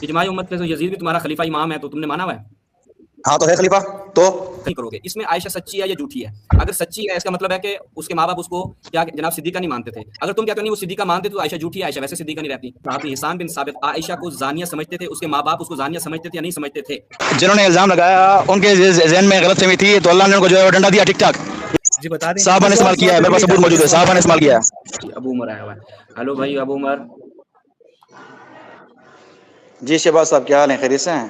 اجماعی امت میں تو یزید بھی تمہارا خلیفہ امام ہے، تو تم نے مانا ہوا ہے؟ ہاں تو ہے خلیفہ، تو نہیں کرو گے۔ اس میں عائشہ سچی ہے یا جھوٹی ہے؟ اگر سچی ہے اس کا مطلب ہے کہ اس کے ماں باپ اس کو کیا جناب صدیقہ نہیں مانتے تھے۔ اگر تم کہتے ہو نہیں وہ صدیقہ مانتے تو عائشہ جھوٹی ہے، عائشہ ویسے صدیقہ نہیں رہتی۔ صحابی حسان بن ثابت عائشہ کو زانیہ سمجھتے تھے، اس کے ماں باپ اس کو زانیہ سمجھتے تھے یا نہیں سمجھتے تھے؟ جنہوں نے الزام لگایا ان کے ذہن میں غلط فہمی تھی، تو اللہ نے ان کو جو ہے وہ ڈنڈا دیا ٹھیک ٹھاک۔ جی بتا دیں صحابہ نے استعمال کیا ہے، میرے پاس ثبوت موجود ہے، صحابہ نے استعمال کیا ہے۔ ابو عمر آیا ہوا ہے۔ ہلو بھائی ابو عمر۔ جی شہباز صاحب کیا حال ہیں، خیریت سے ہیں؟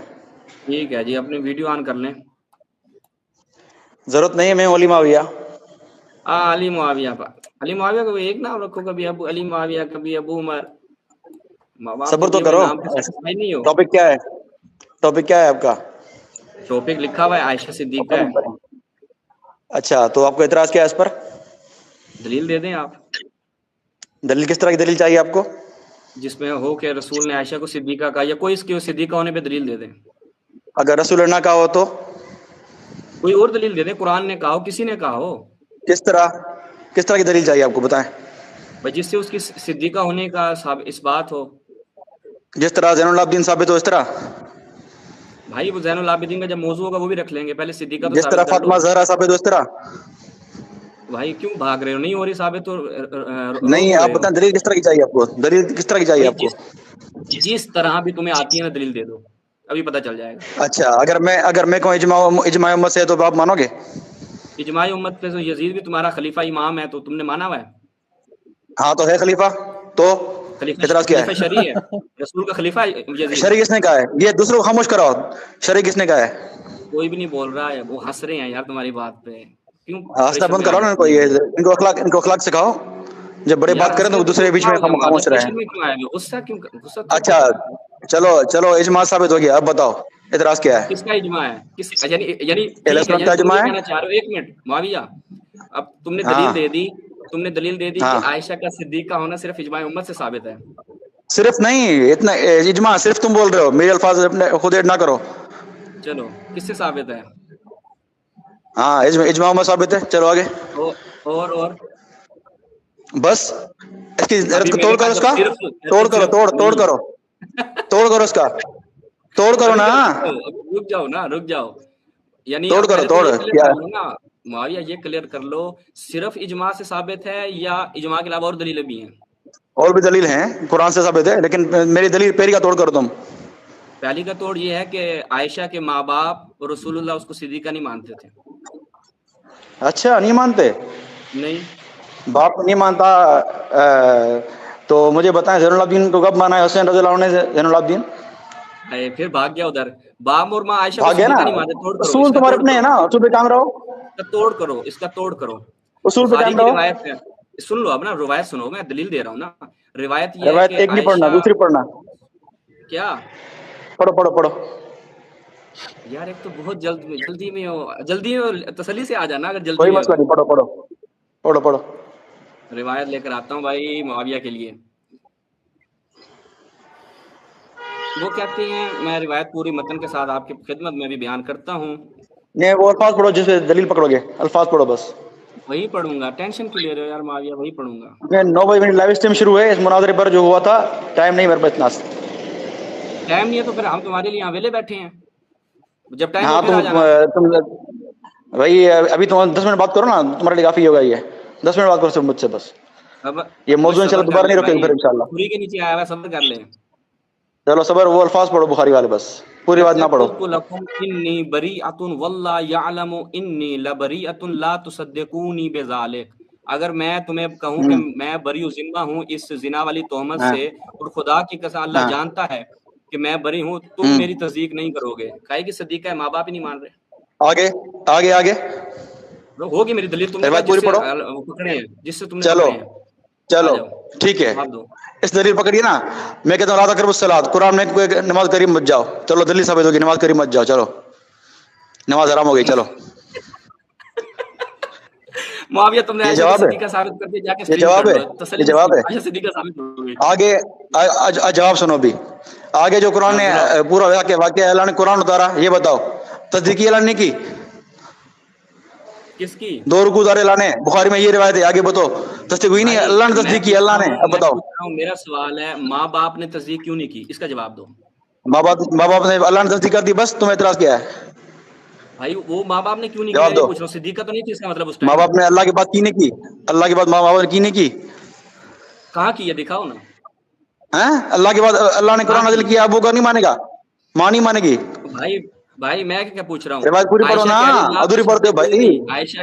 ٹھیک ہے جی، اپنی ویڈیو آن کر لیں۔ ضرورت نہیں ہے، میں علی معاویہ۔ علی معاویہ پر علی معاویہ کو ایک نام رکھو، کبھی ابو علی معاویہ کبھی ابو عمر۔ ماں باپ صبر تو یہ کرو، نام پہ سیٹسفائی نہیں ہو۔ ٹاپک کیا ہے؟ ٹاپک کیا ہے آپ کا؟ ٹاپک لکھا ہوا ہے عائشہ صدیقہ ہے۔ اچھا تو آپ کو اعتراض کیا ہے اس پر؟ دلیل دے دیں آپ، دلیل کس طرح کی دلیل چاہیے آپ کو؟ جس میں ہو کہ رسول نے عائشہ کو صدیقہ کہا، یا کوئی اس کے صدیقہ ہونے پہ دلیل دے دیں۔ اگر رسول نہ کہا ہو تو کوئی اور دلیل دے دیں، قرآن نے کہا ہو، کسی نے کہا ہو۔ کس طرح کی دلیل چاہیے آپ کو، بتائیں۔ بھائی جس سے اس کی صدیقہ ہونے کا اس بات ہو۔ جس طرح زین العابدین ثابت ہو اس طرح؟ بھائی وہ زین العابدین کا جب موضوع ہوگا وہ بھی رکھ لیں گے، پہلے صدیقہ تو جس طرح ثابت کر لو۔ فاطمہ زہرا ثابت ہو اس طرح؟ بھائی کیوں بھاگ رہے ہو؟ نہیں ہو رہی ثابت تو رو نہیں، کیوں آپ رہے ہو؟ بتائیں دلیل کس طرح کی چاہیے آپ کو، دلیل کس طرح کی چاہیے آپ کو؟ جس طرح بھی تمہیں آتی ہے نا دلیل دے دو، ابھی پتہ چل جائے گا۔ اچھا اگر میں کہوں اجماع امت سے ہے تو آپ مانو گے؟ اجماعی امت پہ تو یزید بھی تمہارا خلیفہ امام ہے، تو تم نے مانا ہوا ہے؟ ہاں تو ہے خلیفہ، تو اعتراض کیا خلیفہ ہے؟ شرعی ہے، رسول کا خلیفہ یزید ہے۔ شرعی کس نے کہا ہے؟ یہ دوسروں کو خاموش کراؤ، شرعی کس نے کہا ہے؟ کوئی بھی نہیں بول رہا ہے، وہ ہنس رہے ہیں یار تمہاری بات پہ، کیوں ہنسنا پریشر بند میں آ کراؤ نا، جاتے ہیں ان کو اخلاق سکھاؤ، جب بڑے یار؟ بات کریں تو ہنسنے وہ تو دوسرے کے بیچ کیا میں ہو گیا معاویہ، خاموش رہیں۔ پریشر میں کیوں آئے ہوئے؟ غصہ کیوں؟ غصہ تو اچھا چلو اجماع ثابت ہو گیا، اب بتاؤ اعتراض کیا ہے؟ کس کا اجماع ہے؟ یعنی اہل ٹھیک ہے، سنت یعنی کا تم اجماع یہ ہے؟ کہنا چاہ رہے ہو، ایک منٹ معاویہ، اب تم نے ہاں دلیل دے دی کہ ہاں، عائشہ کا صدیقہ ہونا صرف اجماع امت سے ثابت ہے۔ صرف نہیں اتنا اجماع صرف تم بول رہے ہو، میرے الفاظ اپنے خود ایڈ نہ کرو۔ چلو کس سے ثابت ہے؟ ہاں اجماع میں ثابت ہے، چلو آگے۔ اور بس اس کی ابھی توڑ میرے کرو، پاس اس جب کا صرف توڑ کرو، توڑ نہیں، کرو، توڑ کرو، اس کا توڑ کرو ابھی نا، رک جاؤ نا، رک جاؤ۔ یعنی توڑ اب کرو، پہلے تو توڑ یہ کلیئر کیا؟ کر لو نا معاویہ، یہ کلیئر کر لو صرف اجماع سے ثابت ہے یا اجماع کے علاوہ اور دلیلیں بھی ہیں؟ اور بھی دلیل ہیں، قرآن سے ثابت ہے، لیکن میری دلیل پہلی کا توڑ کرو تم۔ پہلی کا توڑ یہ ہے کہ عائشہ کے ماں باپ رسول اللہ اس کو صدیقہ نہیں مانتے تھے۔ اچھا نہیں مانتے؟ نہیں، باپ نہیں مانتا؟ تو مجھے بتائیں زین العابدین کو کب مانا ہے حسین رضی اللہ عنہ نے؟ زین العابدین پھر بھاگ گیا ادھر۔ باپ اور ماں عائشہ کو بھاگ گیا نا؟ صدیقہ نہیں مانتے۔ توڑ کرو اس اصول کا، تمہارے توڑ اپنے ہیں کرو نا، اصول پہ کام رہو، اس کا، توڑ کرو اس کا، توڑ کرو۔ اصول پہ بخاری کام کی رہو۔ روایت ہے، سن لو اب نا، روایت سنو، میں دلیل دے رہا ہوں نا۔ روایت یہ ہے روایت کہ ایک نہیں پڑھنا، عائشہ دوسری پڑھنا، کیا پڑھو۔ یار، ایک تو بہت جلدی میں ہو، تسلی سے آ جانا اگر جلدی کوئی میں ہو مسئلہ تو۔ نہیں، پڑھو۔ روایت لے کر آتا ہوں بھائی معاویہ کے لیے۔ وہ کہتے ہیں، میں روایت پوری متن کے ساتھ آپ کی خدمت میں بھی بیان کرتا ہوں۔ نہیں وہ الفاظ پڑھو جس پہ دلیل پکڑو گے، الفاظ پڑھو بس۔ وہی پڑھوں گا، ٹینشن کیوں لے رہے ہو یار معاویہ؟ وہی پڑھوں گا۔ میں 9 بجے لائیو اسٹریم شروع ہے، اس مناظرے پر جو ہوا تھا، ٹائم نہیں میرے پاس اتنا۔ ٹائم نہیں ہے تو پھر ہم تمہارے لیے یہاں ویلے بیٹھے ہیں، جب ٹائم ہو ہاں پھر آ جانا۔ تم بھائی ابھی تم 10 منٹ بات کرو نا، تمہارے لیے کافی ہوگا، یہ 10 منٹ بات کرو صرف مجھ سے بس۔ اب یہ کوئی موضوع صبر انشاءاللہ کر دوبارہ لیں نہیں رکے گا بھائی، پھر انشاءاللہ۔ پوری کے نیچے آیا ہوا، صبر کر لیں۔ چلو صبر، وہ الفاظ پڑھو بخاری والے بس، پوری بات نہ پڑھو۔ قلت لکم انی بریۃ واللہ یعلم انی لبریۃ لا تصدقونی بذلک۔ اگر میں تمہیں کہوں کہ میں بری و ذمہ ہوں اس زنا والی تہمت ہاں سے، اور خدا کی قسم اللہ ہاں، جانتا ہے کہ میں بری ہوں، تم میری تصدیق نہیں کرو گے۔ کہے کہ صدیقہ ہے، ماں باپ ہی نہیں مان رہے۔ آگے ہوگی میری دلیل، تم نے کہا روایت جس پوری سے پڑھو۔ پکڑے ہیں، جس سے تم نے چلو پکڑے ہیں۔ آ جاؤ، ٹھیک ہے، جواب دو۔ اس دلیل پکڑیے نا، میں کہتا ہوں لا تقربوا الصلاۃ، قرآن میں کوئی نماز قریب مت جاؤ، چلو دلیل ثابت ہوگی، نماز قریب مت جاؤ، چلو نماز حرام ہو گئی، چلو معاویہ تم نے یہ عائشہ کو جواب ہے، صدیقہ ثابت کر دیا، جا کے یہ اسٹریم کر جواب ہے، لو، یہ تسلی جواب ہے۔ عائشہ صدیقہ ثابت ہو گئی۔ آگے جواب سنو بھی، آگے جو قرآن ہاں نے سناؤ۔ پورا واقعہ اعلان قرآن اتارا، یہ بتاؤ تصدیقی اعلان نہیں کی؟ کس کی؟ 2 رکوع دار اعلان ہے، بخاری میں یہ روایت ہے، آگے بتاؤ تصدیق ہوئی نہیں؟ بھائی اللہ نے میں تصدیق کی، پوچھ اللہ رہا نے، ہوں اب بتاؤ۔ میرا سوال ہے، ماں باپ نے تصدیق کیوں نہیں کی؟ اس کا جواب دو۔ माँ बाप ने अल्लाह ने तस्दीक कर दी, बस तुम्हें इतराज क्या है? भाई वो माँ बाप ने क्यों नहीं की, जवाब मैं ये दो। पूछ रहा हूँ, सिद्दीका तो नहीं थी इसका मतलब उस माँ टाइम? बाप ने अल्लाह की बात की नहीं की? अल्लाह की बात माँ बाप ने की नहीं की? कहाँ की है, दिखाओ ना। हैं? अल्लाह की बात अल्लाह ने कहाँ कुरान नाजिल की? किया, अब वो नहीं मानेगा? माँ नहीं मानेगी? भाई भाई मैं क्या पूछ रहा हूँ, रिवायत पूरी पढ़ो आयशा ना, कह रही है ला अधूरी पढ़ते हो तुसद्दिकूनी, भाई। आयशा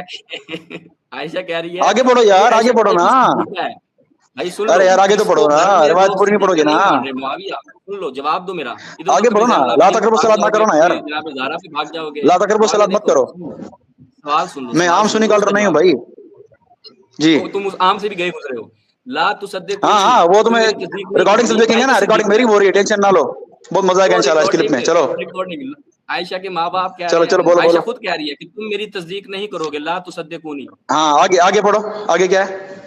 आयशा कह रही है आगे पढ़ो कि यार, आगे आयशा पढ़ो कह रही ना। कि सिद्दीका है। भाई सुन लो, अरे यार आगे तो पढ़ो जिसको ना, घर में रिवायत लोग पूरी नहीं सिद्दीका पढ़ोगे ना। नहीं मान रहे, मुआविया सुन लो, जवाब दो मेरा। इधर उधर आगे कभी पढ़ो ना, जैनुल ला आबिदीन पे तकरबुस भाग सलात ना जाओगे, करो ना यार, कभी जनाब ज़हरा पे भाग जाओगे। ला तकरबुस मुआविया सलात मत देखो, करो। सवाल सुन लो, मैं सवाल आम सुन सुनी लो, कॉलर उसका नहीं हूँ जवाब भाई दो। जी। तो तुम उस आम से भी गए गुजरे हो। ला हाँ तुसद्दिकूनी, हाँ, वो तुम्हें तुम्हें मेरी तस्दीक नहीं रिकॉर्डिंग से करोगी। भाई देखेंगे तो ना, रिकॉर्डिंग सिद्दीका मेरी है। हो रही है, टेंशन ना लो, बहुत मजा आएगा वो इंशाल्लाह इस क्लिप में। रिकॉर्डिंग चलो वो रिकॉर्डिंग आयशा के माँ बाप कह चलो रहे चलो, हैं, बोलो आयशा बोलो। खुद कह रही है कि तुम मेरी तस्दीक नहीं करोगे, ला तुसद्दिकूनी। हाँ आगे आगे पढ़ो, आगे क्या है?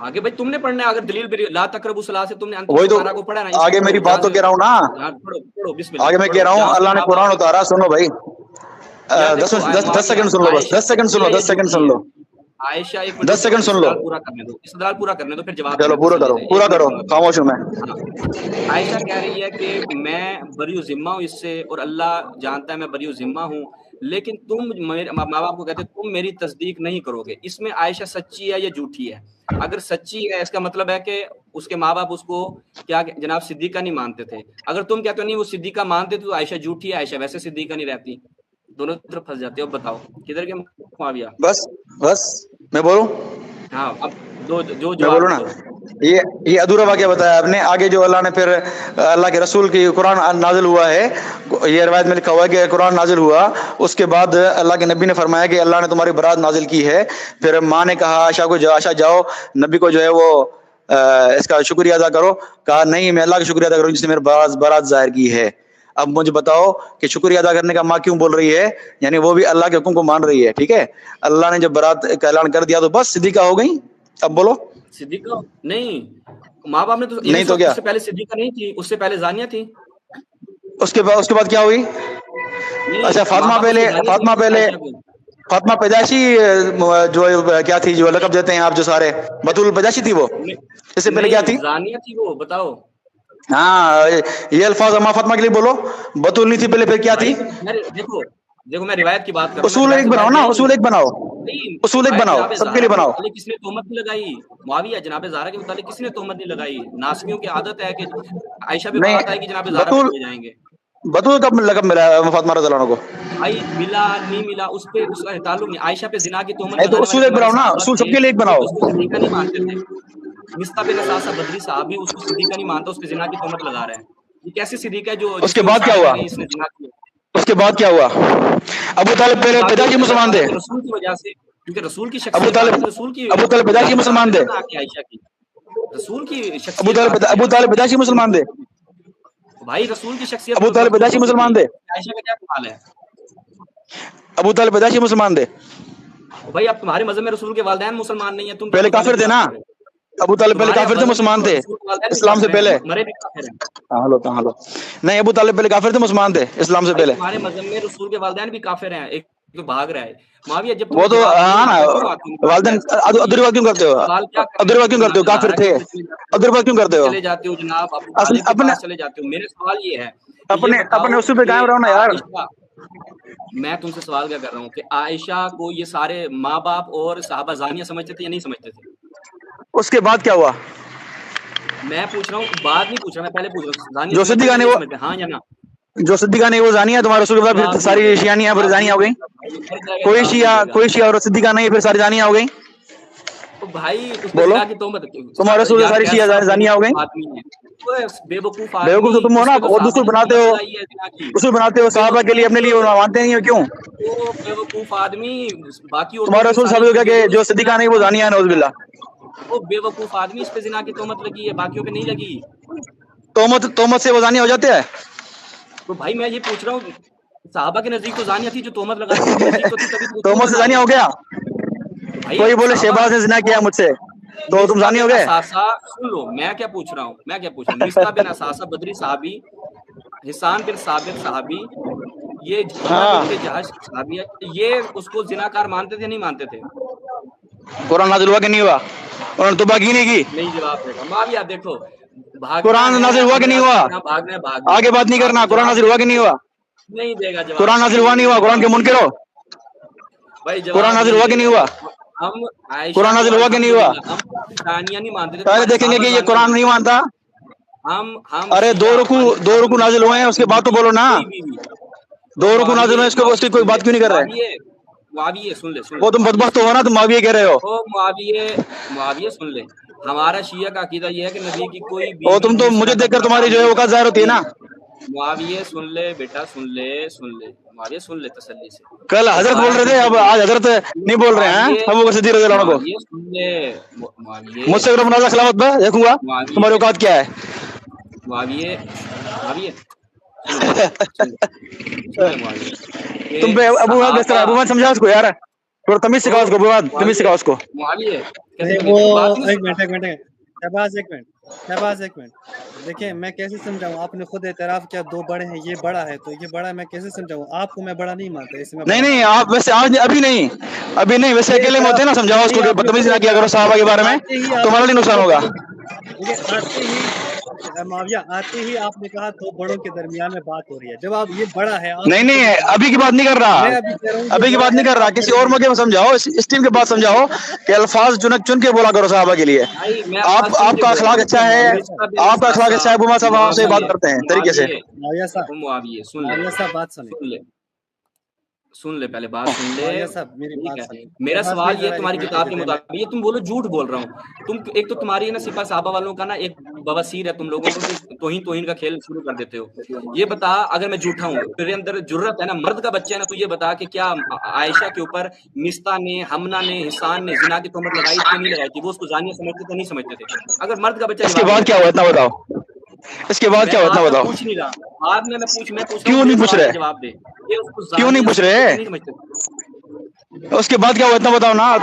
आगे भाई तुमने पढ़ना है, अगर दलील पे ला तकरबु सलाह से तुमने अंतुम वही तो, सुकारा को पढ़ा ना, इसको आगे पढ़ो मेरी जहाँ बात तो से, कह रहा हूँ ना, जहाँ पढ़ो पढ़ो बिस्मिल्लाह आगे मैं कह पढ़ो, रहा हूँ जहाँ उसके अल्लाह ने माँ बाप, कुरान उतारा, सुनो भाई। यार दस देखो दस दस मुआविया, सेकंड सुन लो, बस आयशा 10 सेकंड सुन सच्ची लो, है या 10 सेकंड झूठी सुन है? लो, आयशा एक मिनट 10 रुको, सेकंड सुन लो। इस्तदलाल पूरा करने दो, इस्तदलाल पूरा करने दो, फिर जवाब चलो देना पूरा तसल्ली करो, से, पूरा एक मिनट करो, दूंगा मैं। खामोश हूँ मैं। हाँ, आयशा कह रही है कि मैं बरी जिम्मा हूँ इससे, और अल्लाह जानता है मैं बरी जिम्मा हूँ, लेकिन तुम मेरे माँ बाप को कहते तुम मेरी तस्दीक नहीं करोगे। इसमें आयशा सच्ची है या झूठी है? अगर सच्ची है, इसका मतलब है कि उसके माँ बाप उसको क्या जनाब सिद्दीका नहीं मानते थे। अगर तुम कहते हो नहीं वो सिद्दीका मानते थे, तो आयशा झूठी है, आयशा वैसे सिद्दीका नहीं रहती। दोनों तरफ फंस जाते हो। अब बताओ किधर के मुआविया? बस बस, मैं बोलूँ? हाँ, अब दो जो मैं जवाब बोलूँ दो। ना, ये अधूरा हाँ वाक्य बोलो। बताया आपने। आगे जो अल्लाह ने फिर अल्लाह के रसूल की कुरान नाजिल हुआ है, ये रिवायत में लिखा हुआ है कि कुरान नाजिल हुआ, उसके बाद अल्लाह के नबी ने फरमाया कि अल्लाह ने तुम्हारी बरात नाजिल की है। फिर माँ ने कहा आशा को, आशा जाओ नबी को जो है वो इसका शुक्रिया अदा करो। कहा नहीं, मैं अल्लाह का शुक्रिया अदा करूँ जिसने मेरी बारात जाहिर की है। अब मुझे बताओ कि शुक्रिया अदा करने का माँ क्यों बोल रही है? यानी वो भी अल्लाह के हुक्म को मान रही है, ठीक है। अल्लाह ने जब बारात का ऐलान कर दिया तो बस सिद्दीका हो गई। अब बोलो। सिद्दीका नहीं, माँ बाप ने तो यानी नहीं तो क्या? उससे पहले सिद्दीका नहीं थी, उससे पहले जानिया थी। उसके बाद क्या हुई? नहीं, अच्छा, माँ बाप उसको जानिया समझते थे आयशा को। फातिमा पैदाइशी जो क्या थी, जो लकब देते हैं आप जो सारे, बतूल पैदाइशी थी वो? नहीं, इससे पहले क्या नहीं थी? जानिया थी वो, बताओ। हाँ, ये अल्फाज अम्मा फातिमा के लिए बोलो। बतूल नहीं थी पहले, फिर क्या भाई थी? मैं देखो देखो, मैं रिवायत की बात कर रहा हूँ, मैं उसूल रिवायत एक से बनाओ बाहर ना, गया ही उसूल नहीं। एक बनाओ, नहीं, उसूल एक भाई बनाओ, जनाब सबके ज़हरा लिए के बनाओ। मुतालिक किसने तोहमत नहीं लगाई? मुआविया जनाब ज़हरा के मुतालिक किसने तोहमत नहीं लगाई? नासबियों की आदत है कि आयशा पे नहीं, बात आएगी, जनाब ज़हरा पे बतूल चले जाएंगे। बतूल कब लकब मिला है फातिमा रज़ियल्लाहु अन्हा को? भाई मिला नहीं मिला उस पे उसका ताल्लुक नहीं। आयशा पे जिना की तोहमत नहीं तो लगाने वाले उसूल एक तुम्हारे बनाओ ना, सहाबा उसूल थे, सबके लिए एक वो बनाओ। उसको सिद्दीका नहीं मानते थे। मिस्ता बिन असासा बदरी साहब भी उसको सिद्दीका नहीं मानता, उस पे जिना की तोहमत लगा रहे हैं। ये कैसी सिद्दीका है जो उसके जिसके बाद क्या साहबा कह हुआ? रहे हैं इसने जिना किया? उसके बाद क्या हुआ? अबू तालिब उसके पहले बाद जो पैदाइशी अल्लाह मुसलमान ताला थे। के रसूल की वजह से, क्योंकि रसूल की अबू शख्सियत तालिब बात, रसूल की अबू तालिब पैदाइशी जात बात मुसलमान कर थे। रहे हैं ना आके आयशा की, रसूल की शख्सियत बात कर रहे हैं, अबू तालिब रसूल की पैदाइशी शख्सियत मुसलमान थे। भाई रसूल की शख्सियत अबू तालिब मखलूक पैदाइशी होती थी, मुसलमान थे। आयशा का क्या कमाल है? अबू तालिब पैदाइशी मुसलमान थे। भाई अब तुम्हारे मजहब में रसूल के वालिदैन मुसलमान नहीं है, तुम क्या पहले काफिर मुतालिब थे की ना, बात कर रहे हो? अबू तालिब पहले तुम्हारे काफिर थे, मजहब में मुसलमान तो थे रसूल के वालिदैन भी इस्लाम से काफिर पहले। हैं, मरे भी काफिर हैं। हाँ हेलो, कहाँ हेलो? नहीं, अबू तालिब पहले काफिर थे, मुसलमान थे इस्लाम से भाई पहले। तुम्हारे मजहब में रसूल के वालिदैन भी काफिर हैं, एक तो भाग रहा है। माविया जब वो तुम्हें तो जवाब नहीं हाँ ना, आता क्यों आती निकाल वालदेन बहस करने के लिए? अधूरी बात क्यों करते हो? सवाल क्या करने अधूरी बात आते हो? क्यों करते हो? जनाब काफिर ज़हरा के थे, ऊपर चले जाते हो, अधूरी बात क्यों करते हो? चले जाते हो जनाब अबू तालिब के अपने पास चले जाते हो। मेरा सवाल ये है कि ये अपने अपने बताओ उसूल पे कि कायम रहो ना यार। आयशा, मैं तुमसे सवाल क्या कर रहा हूँ कि आयशा को ये सारे माँ बाप और साहबा जानिया समझते थे या नहीं समझते थे? उसके बाद क्या हुआ? मैं पूछ रहा हूँ, बाद नहीं पूछ रहा, मैं पहले पूछ रहा हूँ, जानिया जो समझते थे सिद्दीका या ने नहीं वो समझते, हाँ या ना? जो सिद्दीका ने वो जानिया, तुम्हारे रसूल के बाद फिर जवाब नहीं सारी देगा, शियानियां फिर जवाब जानिया नहीं हो गई। देगा भाई, ये मर जाएगा, जवाब नहीं देगा। कोई शिया और सिद्दीका नहीं, फिर सारी जानिया हो गई। तो भाई उस पे बोलो, जिना की तोहमत, तुम्हारे रसूल से यार सारी शिया कैसा जानिया हो गई। बेवकूफ आदमी है वो, बेवकूफ बेवकूफ आदमी, तो तुम हो उस ना, पे तो और साहबा दूसरे ने बनाते तोहमत हो, लगाई है जिना की। दूसरे बनाते हो, साहबा के लिए, अपने लिए बेवकूफ, मानते नहीं हो क्यों? वो बेवकूफ आदमी बाकी औरतों तुम्हारे पे भी रसूल सारी साहब क्या कि बेजुबान जो इस पे जिना सिद्दीका की नहीं वो तोहमत जानिया है, लगाता है। नौजुबिल्ला। वो बेवकूफ आदमी, इस पे जिना की तोहमत लगी है, बाकियों पे नहीं लगी। तोहमत से वो जानिया हो जाते हैं। तो भाई मैं ये पूछ रहा हूँ, साहबा के नजदीक तो जानिया थी, जो तोहमत लगा रही है उनके नजदीक तो थी, तभी तो क्यों तोहमत से बना जानिया रही? हो गया। तो भाई कोई बोले साहबा शहबाज ने जिना किया मुझसे, तो तुम मिस्ता जानी बिन हो गए। असासा, सुन लो मैं क्या पूछ रहा हूँ, मिस्ता बिन असासा बदरी साहबी, हिसान बिन साबित साहबी, ये हमरा हाँ, बिन के जहाज साहबी, ये उसको जिनाकार मानते थे नहीं मानते थे? कुरान नाज़िल हुआ कि नहीं हुआ? उन्होंने तौबा की नहीं की? नहीं जवाब देगा। माविया देखो, कुरान नाजिल हुआ कि नहीं हुआ? आगे बात नहीं करना, कुरान नाजिल हुआ कि नहीं हुआ? नहीं देगा जवाब। कुरान नाजिल हुआ नहीं हुआ? कुरान के मुनकिर हो? भाई कुरान नाजिल हुआ कि नहीं हुआ? हम कुरान नाजिल हुआ कि नहीं हुआ? कहानियां नहीं मानते थे। पहले देखेंगे कि ये कुरान नहीं मानता। हम अरे दो रुकू नाजिल हुए हैं, उसके बाद तो बोलो ना। दो रुकू नाजिल हुए, उसकी कोई बात क्यों नहीं कर रहे? मुआविये सुन ले वो तुम बदबख्त हो ना, तुम मुआविये कह रहे हो। ओ मुआविये सुन ले, हमारा शिया का अकीदा ये है कि नबी की कोई ओ तुम तो मुझे देखकर तुम्हारी जो है औकात ज़ाहिर होती है ना। मुआविये सुन ले बेटा, सुन ले मुआविये सुन ले तसल्ली से। कल हजरत बोल रहे थे, अब आज हजरत नहीं बोल रहे हैं। अबू बकर सिद्दीक़ रज़ियल्लाहु अन्हु को सुन ले मुझसे अगर मुनाज़ा खिलाफत पे देखूंगा तुम्हारी औकात क्या है। मुआविये तुम पे अबू किस तरह? अबू समझा उसको यार, थोड़ा तमीज सिखाओ उसको। तमीज सिखाओ उसको। शहबाज एक मिनट देखिए, मैं कैसे समझाऊं? आपने खुद एतराफ किया दो बड़े हैं, ये बड़ा है, तो ये बड़ा मैं कैसे समझाऊं? आपको मैं बड़ा नहीं मानता इसमें। नहीं आप वैसे आज अभी नहीं वैसे अकेले में होते ना, समझाओ उसको, बदतमीजी ना किया करो साहबा के बारे में, तुम्हारा लिए नुकसान होगा। माविया आते ही आपने कहा दो बड़ों के दरमियान में बात हो रही है, जब आप ये बड़ा है। नहीं अभी की बात नहीं कर रहा, अभी की बात नहीं कर रहा, किसी और मौके में समझाओ। इस टीम के बाद समझाओ कि अल्फाज चुन के बोला करो साहबा के लिए। आपका अखलाक अच्छा है, आपका अखलाक अच्छा है। बुमा साहब आपसे बात करते हैं तरीके से। बात सुन ले पहले बात सुन ले। मेरा सवाल ये तुम्हारी किताब के मुताबिक, ये तुम बोलो झूठ बोल रहा हूँ। तुम एक तो तुम्हारी ना सिपा साहबा वालों का ना एक बवासीर है, तुम लोगों को तोहीन का खेल शुरू कर देते हो। ये बता, अगर मैं झूठा हूँ, तेरे अंदर जुर्रत है ना, मर्द का बच्चा है ना, तो ये बता कि क्या आयशा के ऊपर मिस्ता ने, हमना ने, हिसान ने जिना की तोहमत लगाई थी नहीं लगाई थी? वो उसको जानिया समझते थे नहीं समझते थे? अगर मर्द का बच्चा, इसके बाद क्या हुआ इतना बताओ, इसके बाद क्या हुआ इतना बताओ। पूछ नहीं रहा, बाद में मैं पूछ क्यों नहीं पूछ रहे? जवाब दे, क्यों नहीं पूछ रहे? उसके बाद क्या हुआ इतना बताओ ना।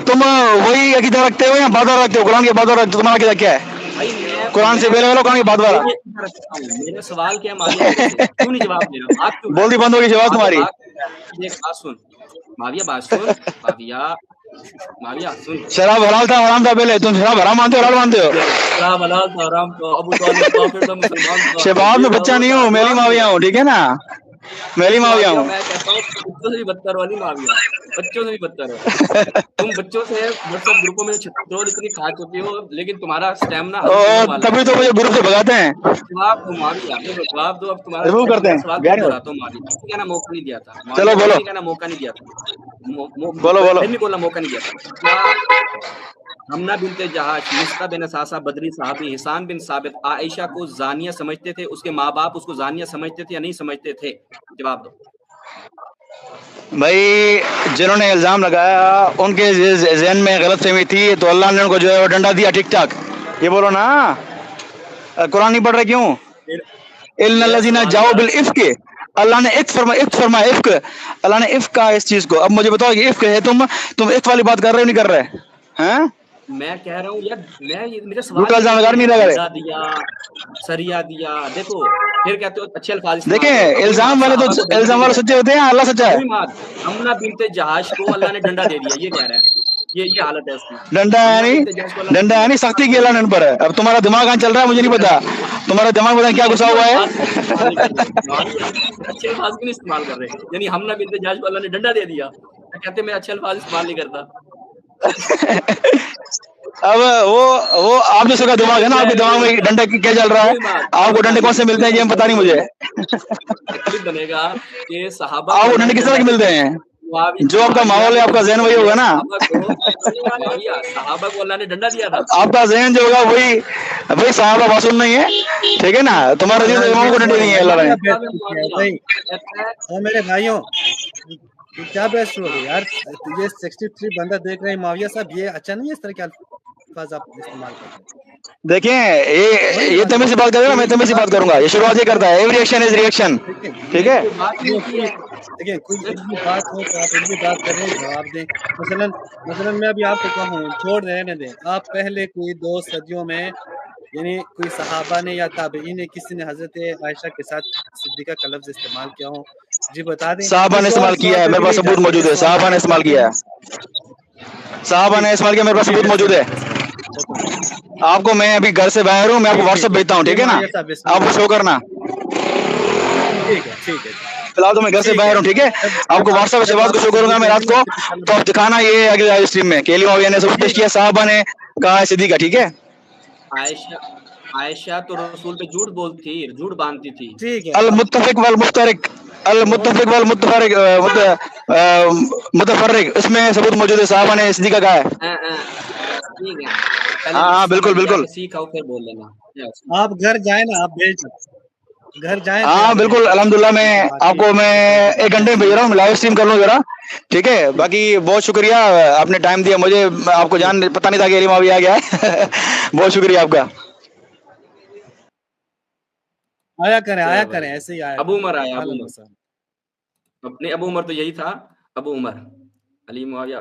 तुम वही अकीदा रखते हो या बादल रखते हो? कुरान के बादल रखते हो? तुम्हारा अकीदा क्या है? कुरान से पहले वाला, कुरान के बाद वाला? मेरा सवाल क्या है, क्यों नहीं जवाब दे रहा? बोल दी बंद होगी जवाब तुम्हारी। बात सुन माविया, बात सुन माविया सुन। शराब हलाल था हराम था? पहले तुम शराब हराम मानते हो हलाल मानते हो? शराब हलाल था हराम था, अबू तालिब काफिर था, मुसलमान था। शबाब में बच्चा नहीं हूँ, मेली माविया हूँ, ठीक है ना? मेली माविया हूँ। मैं कहता हूँ बच्चों से भी बदतर वाली माविया, बच्चों से भी बदतर है। तुम बच्चों से व्हाट्सएप ग्रुपों में छत्रोल इतनी खा चुके हो, लेकिन तुम्हारा स्टैमिना तभी तो मुझे ग्रुप से भगाते हैं। जवाब दो माविया, जवाब दो। अब तुम्हारा रिमूव करते हैं, क्या ना मौका नहीं दिया था। चलो बोलो, क्या ना मौका नहीं दिया था, बोलो मौका नहीं दिया था। हमना बिनते जहाश, मिस्ता बिन सासा, बदरी साहबी, हिसान बिन साबित आयशा को जानिया समझते थे, उसके माँ बाप उसको जानिया समझते थे या नहीं समझते थे? जवाब दो भाई। जिन्होंने इल्जाम लगाया उनके ज़हन में गलतफहमी थी, तो अल्लाह ने उनको जो है वो डंडा दिया, ठीक ठाक। ये बोलो ना, कुरान नहीं पढ़ रहे क्यों? इल्लल्लज़ीना जाओ बिल इफ्क, अल्लाह ने इफ्क फरमाया, इफ्क। अल्लाह ने इफ्क कहा इस चीज को। अब मुझे बताओ कि इफ्क है, तुम इफ्क वाली बात कर रहे हो नहीं कर रहे हैं? मैं कह रहा हूँ यार, मेरे सवाल नहीं लगा रहे। दिया सरिया दिया, देखो फिर कहते हो अच्छे अल्फाज। देखें, इल्जाम वाले सच्चे होते हैं, अल्लाह सच्चा है। हमना बिनते जहाश को अल्लाह ने डंडा दे दिया, ये कह रहा है, ये हालत है उसकी। डंडा है नहीं, सख्ती की अल्लाह ने पर है। अब तुम्हारा दिमाग कहाँ चल रहा है मुझे नहीं पता, तुम्हारा दिमाग पता क्या घुसा हुआ है। अच्छे अल्फाज क्यों इस्तेमाल कर रहे हैं? यानी हमना बिनते जहाश को अल्लाह ने डंडा दे दिया, कहते मैं अच्छे अल्फाज इस्तेमाल नहीं करता। अब वो आप जो का दिमाग है ना, आपके दिमाग में डंडा क्या चल रहा है? आपको डंडे कौन से मिलते हैं ये पता नहीं मुझे। बनेगा कि सहाबा आपको डंडे किस तरह के मिलते हैं? जो आपका माहौल है, आपका ज़हन वही होगा ना। सहाबा को अल्लाह ने डंडा दिया था, आपका ज़हन जो होगा वही सहाबा मासूम नहीं है, ठीक है ना? तुम्हारा दिल इमाम को डंडे नहीं है अल्लाह ने। मेरे भाइयों, क्या बहस हो रही यार? ये 63 बंदा देख रहे हैं माविया साहब, ये अच्छा नहीं है इस तरह के अल्फाज आप इस्तेमाल करते? देखें, ये तमीज से बात करेगा, मैं तमीज से बात करूंगा। ये शुरुआत ये करता है, एवरी एक्शन इज रिएक्शन, ठीक है? देखिए, कोई भी बात हो तो आप इनकी बात करें, जवाब दें। मसलन मैं अभी आपको कहूँ, छोड़ रहने दें, आप पहले कोई 2 सदियों में यानी कोई सहाबा ने या ताबईन ने किसी ने हजरत आयशा के साथ सिद्दीका का लफ्ज इस्तेमाल किया हो? जी बता दें। साहबा ने इस्तेमाल किया है, मेरे पास सबूत मौजूद है। साहबा ने इस्तेमाल किया है, मेरे पास सबूत मौजूद है। آپ کو میں ابھی گھر سے باہر ہوں, میں آپ کو واٹس ایپ بھیجتا ہوں, ٹھیک ہے نا, آپ کو شو کرنا. ٹھیک ہے ٹھیک ہے فی الحال تو میں گھر سے باہر ہوں, ٹھیک ہے, آپ کو واٹس ایپ سے بات کو شو کروں گا میں رات کو, تو آپ دکھانا یہ اگلے لائیو اسٹریم میں کہ علی معاویہ نے سب پیش کیا, صحابہ نے کہا ہے صدیقہ, ٹھیک ہے. عائشہ تو رسول پہ جھوٹ بولتی تھی, جھوٹ باندھتی تھی. ٹھیک ہے. المتفق والمفترق, المتفق والمتفرق متفرق, اس میں ثبوت موجود ہے, صحابہ نے صدیقہ کہا ہے. ٹھیک ہے, پہلے ہاں بالکل سمجھ جا بالکل, کے سیکھو پھر بول لینا. آپ گھر جائیں نا, آپ بھیج گھر جائیں پھر ہاں آپ بالکل, بھیج الحمدللہ میں آپ کو میں 1 گھنٹے میں بھیج رہا ہوں, لائیو اسٹریم کر لوں ذرا, ٹھیک ہے. باقی بہت شکریہ, آپ نے ٹائم دیا مجھے, آپ کو جان پتہ نہیں تھا کہ علی معاویہ آ گیا ہے. بہت شکریہ آپ کا. آیا کریں ایسے ہی آیا ابو عمر آیا, کریں. ابو عمر, اپنے ابو عمر تو یہی تھا, ابو عمر. علی معاویہ